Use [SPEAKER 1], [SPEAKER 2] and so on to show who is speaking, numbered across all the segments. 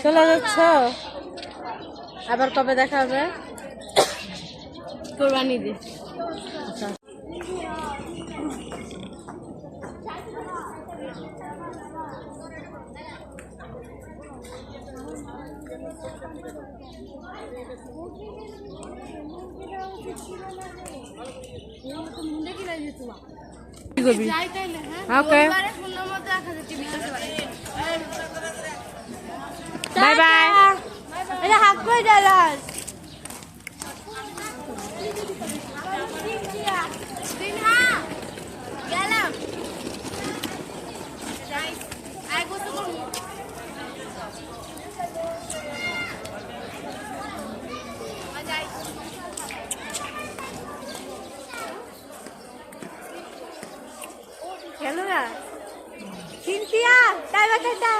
[SPEAKER 1] চলে যাচ্ছ, আবার কবে দেখা হবে? কোরবানি দি ওকে, বাই বাই। এটা হাত করে ডালাস গেলাম। গেল না সিনথিয়া, তাই বাচ্চাটা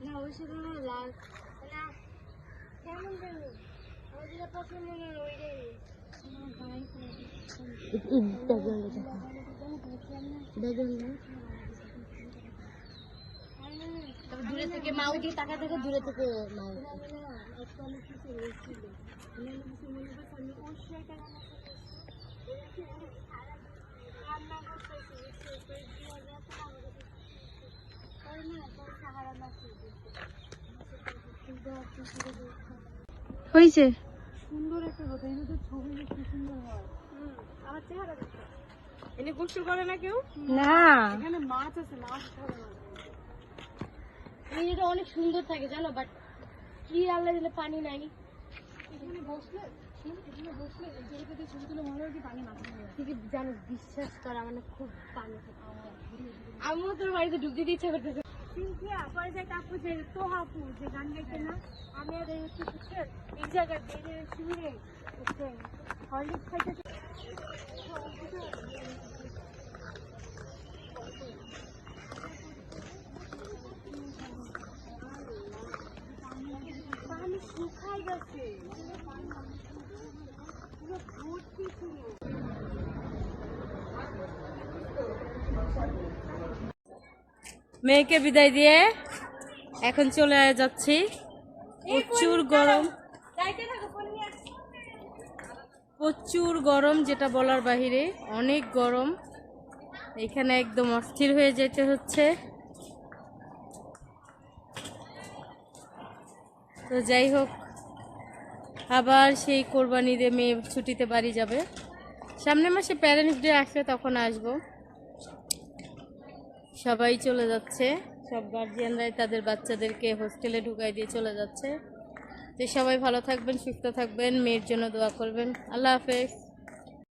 [SPEAKER 1] না ওই শুধু লাল না কেমন জানি ওই যেটা পছন্দ না ওইটাই দূরে থেকে মা ওই দিকে তাকা থেকে দূরে থেকে মা হয়েছে সুন্দর একটা কথা, এনে ছবি দেখতে সুন্দর হয়। আমার চেহারা দেখতে এনে গোসল করে না কেউ? না, এখানে মাছ আছে, মাছ ধরে না। এই এটা অনেক সুন্দর থাকে জানো, বাট কি আল্লাহ দিলে পানি নাই। এখানে বসলে এই জায়গাতে ছবি তুলে মনে হয় কি পানি মাছ ঠিকই জানো, বিশ্বাস করা মানে খুব পানি থাকে। আমিও তোর বাড়িতে ঢুকতে দিতে ইচ্ছা করতেছে। সিনথিয়া পরে যাই কাপু যে তো হাপু যে গান গাইতে না, আমি আর এই এক জায়গায় বেড়ে শুয়ে হরলিক্স খাইতে পানি শুকাই গেছে, পুরো ভর্তি ছিল। মেয়েকে বিদায় দিয়ে এখন চলে যাচ্ছি। প্রচুর গরম, প্রচুর গরম, যেটা বলার বাহিরে, অনেক গরম। এখানে একদম অস্থির হয়ে যেতে হচ্ছে। তো যাই হোক, আবার সেই কোরবানি দিয়ে মেয়ে ছুটিতে বাড়ি যাবে। সামনের মাসে প্যারেন্টস ডে আসবে, তখন আসবো। সবাই চলে যাচ্ছে, সব গার্জিয়ানরাই তাদের বাচ্চাদেরকে হোস্টেলে ঢুকাই দিয়ে চলে যাচ্ছে। তো সবাই ভালো থাকবেন, সুস্থ থাকবেন, মেয়ের জন্য দোয়া করবেন। আল্লাহ হাফেজ।